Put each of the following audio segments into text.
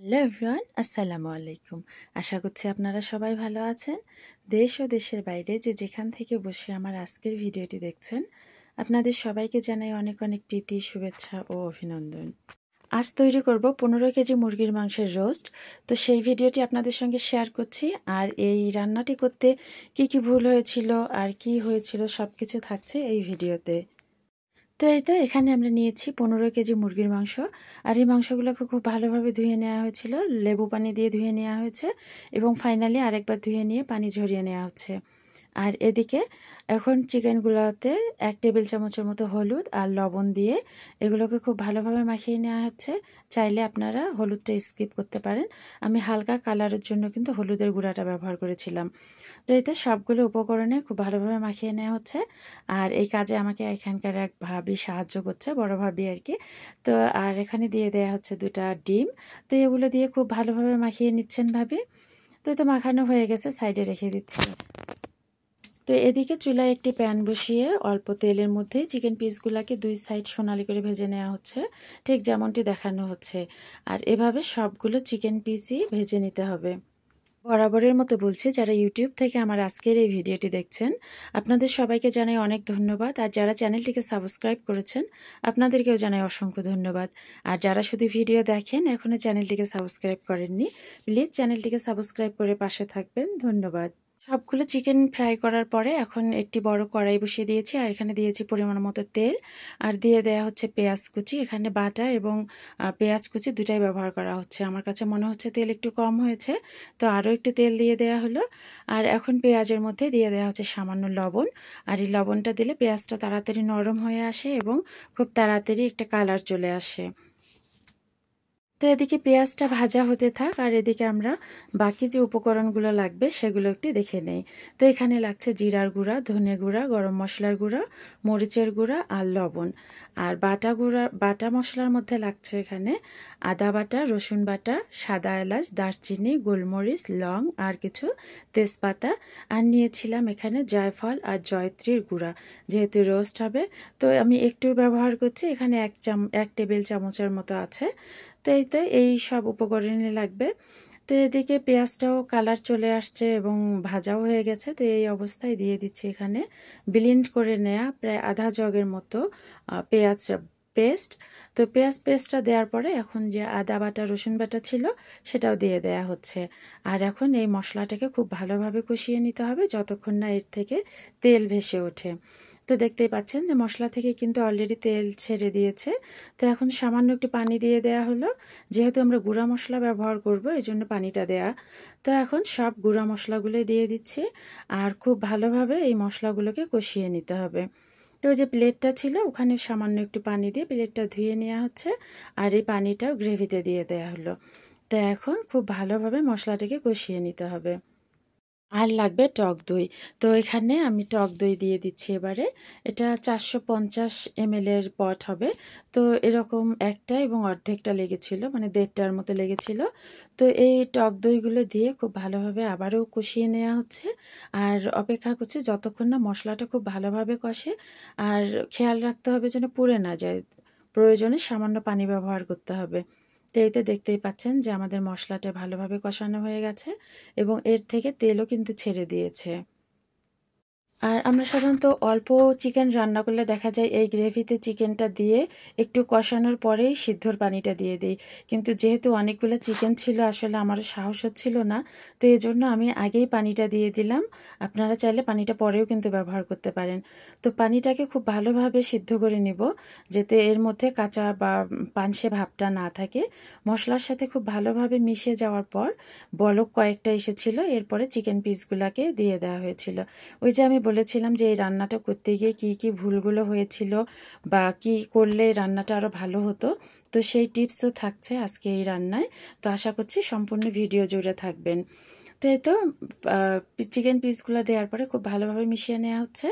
Hello everyone, আসসালামু আলাইকুম। আশা করছি আপনারা সবাই ভালো আছেন। দেশ ও দেশের বাইরে যে যেখান থেকে বসে আমার আজকের ভিডিওটি দেখছেন, আপনাদের সবাইকে জানাই অনেক অনেক প্রীতি, শুভেচ্ছা ও অভিনন্দন। আজ তৈরি করব 15 কেজি মুরগির মাংসের রোস্ট। তো সেই ভিডিওটি আপনাদের সঙ্গে শেয়ার করছি। আর এই রান্নাটি করতে কি কি ভুল হয়েছিল আর কি হয়েছিল সব কিছু থাকছে এই ভিডিওতে। তো এই তো এখানে আমরা নিয়েছি 15 কেজি মুরগির মাংস। আর এই মাংসগুলোকে খুব ভালোভাবে ধুয়ে নেওয়া হয়েছিল, লেবু পানি দিয়ে ধুয়ে নেওয়া হয়েছে এবং ফাইনালি আরেকবার ধুয়ে নিয়ে পানি ঝরিয়ে নেওয়া হচ্ছে। আর এদিকে এখন চিকেনগুলোতে 1 টেবিল চামচের মতো হলুদ আর লবণ দিয়ে এগুলোকে খুব ভালোভাবে মাখিয়ে নেওয়া হচ্ছে। চাইলে আপনারা হলুদটা স্কিপ করতে পারেন। আমি হালকা কালারের জন্য কিন্তু হলুদের গুঁড়াটা ব্যবহার করেছিলাম। তো এতে সবগুলো উপকরণে খুব ভালোভাবে মাখিয়ে নেওয়া হচ্ছে। আর এই কাজে আমাকে এখানকার এক ভাবি সাহায্য করছে, বড় ভাবি আর কি। তো আর এখানে দিয়ে দেয়া হচ্ছে 2টা ডিম। তো এগুলো দিয়ে খুব ভালোভাবে মাখিয়ে নিচ্ছেন ভাবি। তো তো মাখানো হয়ে গেছে, সাইডে রেখে দিচ্ছি। তো এদিকে চুলায় একটি প্যান বসিয়ে অল্প তেলের মধ্যে চিকেন পিসগুলোকে 2 সাইড সোনালি করে ভেজে নেওয়া হচ্ছে, ঠিক যেমনটি দেখানো হচ্ছে। আর এভাবে সবগুলো চিকেন পিসই ভেজে নিতে হবে। বরাবরের মতো বলছি, যারা ইউটিউব থেকে আমার আজকের এই ভিডিওটি দেখছেন, আপনাদের সবাইকে জানাই অনেক ধন্যবাদ। আর যারা চ্যানেলটিকে সাবস্ক্রাইব করেছেন, আপনাদেরকেও জানাই অসংখ্য ধন্যবাদ। আর যারা শুধু ভিডিও দেখেন, এখনও চ্যানেলটিকে সাবস্ক্রাইব করেননি, প্লিজ চ্যানেলটিকে সাবস্ক্রাইব করে পাশে থাকবেন। ধন্যবাদ। সবগুলো চিকেন ফ্রাই করার পরে এখন একটি বড় কড়াই বসিয়ে দিয়েছি। আর এখানে দিয়েছি পরিমাণ মতো তেল। আর দিয়ে দেয়া হচ্ছে পেঁয়াজ কুচি। এখানে বাটা এবং পেঁয়াজ কুচি দুটাই ব্যবহার করা হচ্ছে। আমার কাছে মনে হচ্ছে তেল একটু কম হয়েছে, তো আরও একটু তেল দিয়ে দেয়া হলো। আর এখন পেঁয়াজের মধ্যে দিয়ে দেওয়া হচ্ছে সামান্য লবণ। আর এই লবণটা দিলে পেঁয়াজটা তাড়াতাড়ি নরম হয়ে আসে এবং খুব তাড়াতাড়ি একটা কালার চলে আসে। তো এদিকে পেঁয়াজটা ভাজা হতে থাক, আর এদিকে আমরা বাকি যে উপকরণগুলো লাগবে সেগুলো একটু দেখে নেই। তো এখানে লাগছে জিরার গুঁড়া, ধনে গুঁড়া, গরম মশলার গুঁড়া, মরিচের গুঁড়া আর লবণ। আর বাটা মশলার মধ্যে লাগছে এখানে আদা বাটা, রসুন বাটা, সাদা এলাচ, দারচিনি, গোলমরিচ, লং আর কিছু তেজপাতা। আর নিয়েছিলাম এখানে জয়ফল আর জয়ত্রীর গুঁড়া, যেহেতু রোস্ট হবে। তো আমি একটু ব্যবহার করছি, এখানে 1 টেবিল চামচের মতো আছে। তো এই সব উপকরণই লাগবে। তো এদিকে পেঁয়াজটাও কালার চলে আসছে এবং ভাজাও হয়ে গেছে। তো এই অবস্থায় দিয়ে দিচ্ছি এখানে ব্লেন্ড করে নেওয়া প্রায় আধা জগের মতো পেঁয়াজ পেস্ট। তো পেঁয়াজ পেস্টটা দেওয়ার পরে এখন যে আদা বাটা রসুন বাটা ছিল সেটাও দিয়ে দেয়া হচ্ছে। আর এখন এই মশলাটাকে খুব ভালোভাবে কষিয়ে নিতে হবে যতক্ষণ না এর থেকে তেল ভেসে ওঠে। তো দেখতেই পাচ্ছেন যে মশলা থেকে কিন্তু অলরেডি তেল ছেড়ে দিয়েছে। তো এখন সামান্য একটু পানি দিয়ে দেয়া হলো, যেহেতু আমরা গুঁড়া মশলা ব্যবহার করব এই জন্য পানিটা দেয়া। তো এখন সব গুঁড়া মশলাগুলো দিয়ে দিচ্ছি আর খুব ভালোভাবে এই মশলাগুলোকে কষিয়ে নিতে হবে। তো যে প্লেটটা ছিল ওখানে সামান্য একটু পানি দিয়ে প্লেটটা ধুয়ে নেওয়া হচ্ছে, আর এই পানিটাও গ্রেভিতে দিয়ে দেয়া হলো। তো এখন খুব ভালোভাবে মশলাটাকে কষিয়ে নিতে হবে। আর লাগবে টক দই। তো এখানে আমি টক দই দিয়ে দিচ্ছি এবারে। এটা 450 ml এর পট হবে। তো এরকম একটা এবং অর্ধেকটা লেগেছিল, মানে 1.5টার মতো লেগেছিল। তো এই টক দইগুলো দিয়ে খুব ভালোভাবে আবারও কষিয়ে নেওয়া হচ্ছে। আর অপেক্ষা করছি যতক্ষণ না মশলাটা খুব ভালোভাবে কষে। আর খেয়াল রাখতে হবে যেন পুড়ে না যায়, প্রয়োজনে সামান্য পানি ব্যবহার করতে হবে। তো এইটা দেখতেই পাচ্ছেন যে আমাদের মশলাটা ভালোভাবে কষানো হয়ে গেছে এবং এর থেকে তেলও কিন্তু ছেড়ে দিয়েছে। আর আমরা সাধারণত অল্প চিকেন রান্না করলে দেখা যায় এই গ্রেভিতে চিকেনটা দিয়ে একটু কষানোর পরেই সিদ্ধর পানিটা দিয়ে দিই। কিন্তু যেহেতু অনেকগুলো চিকেন ছিল, আসলে আমারও সাহস হচ্ছিল না, তো এই জন্য আমি আগেই পানিটা দিয়ে দিলাম। আপনারা চাইলে পানিটা পরেও কিন্তু ব্যবহার করতে পারেন। তো পানিটাকে খুব ভালোভাবে সিদ্ধ করে নিব, যাতে এর মধ্যে কাঁচা বা পানসে ভাবটা না থাকে। মশলার সাথে খুব ভালোভাবে মিশে যাওয়ার পর বলক কয়েকটা এসেছিল, এরপরে চিকেন পিসগুলোকে দিয়ে দেওয়া হয়েছিল। ওই যে আমি বলেছিলাম যে এই রান্নাটা করতে গিয়ে কি কি ভুলগুলো হয়েছিল বা কি করলে রান্নাটা আরও ভালো হতো, তো সেই টিপসও থাকছে আজকে এই রান্নায়। তো আশা করছি সম্পূর্ণ ভিডিও জুড়ে থাকবেন। তো এই তো চিকেন পিসগুলো দেওয়ার পরে খুব ভালোভাবে মিশিয়ে নেওয়া হচ্ছে।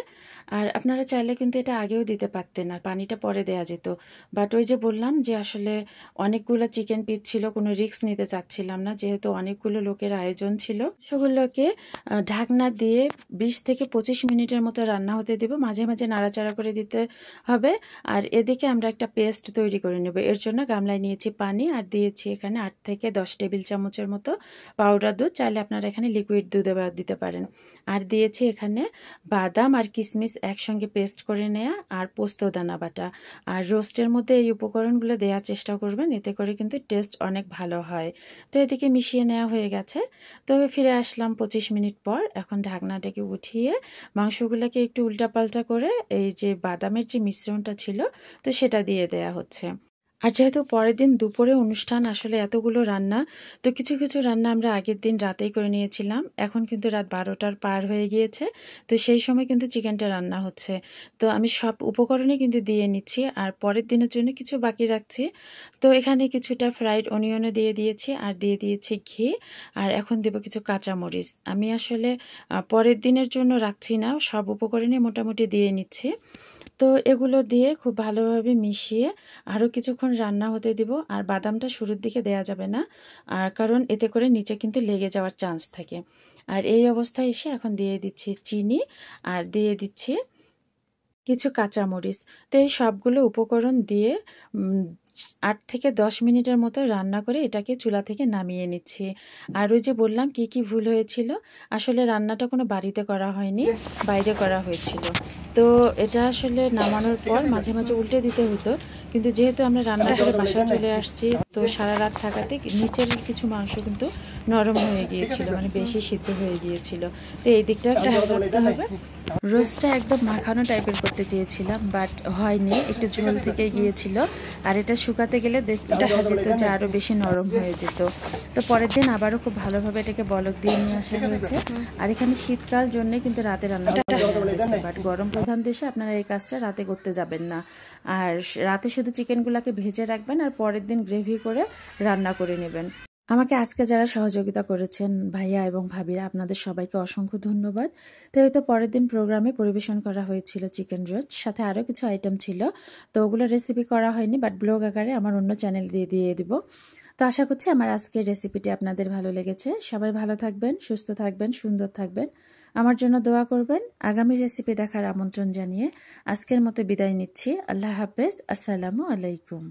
আর আপনারা চাইলে কিন্তু এটা আগেও দিতে পারতেন, আর পানিটা পরে দেওয়া যেত। বাট ওই যে বললাম যে আসলে অনেকগুলো চিকেন পিস ছিল, কোনো রিস্ক নিতে চাচ্ছিলাম না, যেহেতু অনেকগুলো লোকের আয়োজন ছিল। সেগুলোকে ঢাকনা দিয়ে 20 থেকে 25 মিনিটের মতো রান্না হতে দেব, মাঝে মাঝে নাড়াচাড়া করে দিতে হবে। আর এদিকে আমরা একটা পেস্ট তৈরি করে নেব। এর জন্য গামলায় নিয়েছি পানি আর দিয়েছি এখানে 8 থেকে 10 টেবিল চামচের মতো পাউডার দুধ, চাইলে আপনারা এখানে লিকুইড দুধ দিতে পারেন। আর দিয়েছি এখানে বাদাম আর কিশমিশ একসঙ্গে পেস্ট করে নেওয়া, আর পোস্ত দানা বাটা। আর রোস্টের মধ্যে এই উপকরণগুলো দেওয়ার চেষ্টা করবেন, এতে করে কিন্তু টেস্ট অনেক ভালো হয়। তো এদিকে মিশিয়ে নেওয়া হয়ে গেছে। তো ফিরে আসলাম 25 মিনিট পর। এখন ঢাকনাটাকে উঠিয়ে মাংসগুলোকে একটু উল্টাপাল্টা করে এই যে বাদামের যে মিশ্রণটা ছিল তো সেটা দিয়ে দেয়া হচ্ছে। আর যেহেতু পরের দিন দুপুরে অনুষ্ঠান, আসলে এতগুলো রান্না, তো কিছু কিছু রান্না আমরা আগের দিন রাতেই করে নিয়েছিলাম। এখন কিন্তু রাত 12টার পার হয়ে গিয়েছে, তো সেই সময় কিন্তু চিকেনটা রান্না হচ্ছে। তো আমি সব উপকরণই কিন্তু দিয়ে নিচ্ছি, আর পরের দিনের জন্য কিছু বাকি রাখছি। তো এখানে কিছুটা ফ্রাইড অনিয়নও দিয়ে দিয়েছি, আর দিয়ে দিয়েছি ঘি, আর এখন দেব কিছু কাঁচামরিচ। আমি আসলে পরের দিনের জন্য রাখছি না, সব উপকরণই মোটামুটি দিয়ে নিচ্ছি। তো এগুলো দিয়ে খুব ভালোভাবে মিশিয়ে আরও কিছুক্ষণ রান্না হতে দিব। আর বাদামটা শুরুর দিকে দেয়া যাবে না, আর কারণ এতে করে নিচে কিন্তু লেগে যাওয়ার চান্স থাকে। আর এই অবস্থায় এসে এখন দিয়ে দিচ্ছি চিনি, আর দিয়ে দিচ্ছি কিছু কাঁচামরিচ। তো এই সবগুলো উপকরণ দিয়ে 8 থেকে 10 মিনিটের মতো রান্না করে এটাকে চুলা থেকে নামিয়ে নিচ্ছি। আর ওই যে বললাম কি কি ভুল হয়েছিল, আসলে রান্নাটা কোনো বাড়িতে করা হয়নি, বাইরে করা হয়েছিল। তো এটা আসলে নামানোর পর মাঝে মাঝে উল্টে দিতে হতো, কিন্তু যেহেতু আমরা রান্না করে বাসায় চলে আসছি, তো সারা রাত থাকাতে নিচের কিছু মাংস কিন্তু নরম হয়ে গিয়েছিল, মানে বেশি সিদ্ধ হয়ে গিয়েছিল। তো এই দিকটা একটা রাখতে হবে। রোস্টটা একদম মাখানো টাইপের করতে চেয়েছিলাম, বাট হয়নি, একটু ঝোল থেকে গিয়েছিল। আর এটা শুকাতে গেলে দেখা যেত যে আরও বেশি নরম হয়ে যেত। তো পরের দিন আবারও খুব ভালোভাবে এটাকে বলক দিয়ে নিয়ে আসা হয়েছে। আর এখানে শীতকাল জন্যে কিন্তু রাতে রান্নাটা হয়েছে, বাট গরম প্রধান দেশে আপনারা এই কাজটা রাতে করতে যাবেন না। আর রাতে শুধু চিকেনগুলোকে ভেজে রাখবেন, আর পরের দিন গ্রেভি করে রান্না করে নেবেন। আমাকে আজকে যারা সহযোগিতা করেছেন ভাইয়া এবং ভাবিরা, আপনাদের সবাইকে অসংখ্য ধন্যবাদ। তো এই তো পরের দিন প্রোগ্রামে পরিবেশন করা হয়েছিল চিকেন রোস্ট, সাথে আরও কিছু আইটেম ছিল। তো ওগুলো রেসিপি করা হয়নি, বাট ব্লগ আকারে আমার অন্য চ্যানেল দিয়ে দিব। তো আশা করছি আমার আজকের রেসিপিটি আপনাদের ভালো লেগেছে। সবাই ভালো থাকবেন, সুস্থ থাকবেন, সুন্দর থাকবেন, আমার জন্য দোয়া করবেন। আগামী রেসিপি দেখার আমন্ত্রণ জানিয়ে আজকের মতো বিদায় নিচ্ছি। আল্লাহ হাফেজ, আসসালামু আলাইকুম।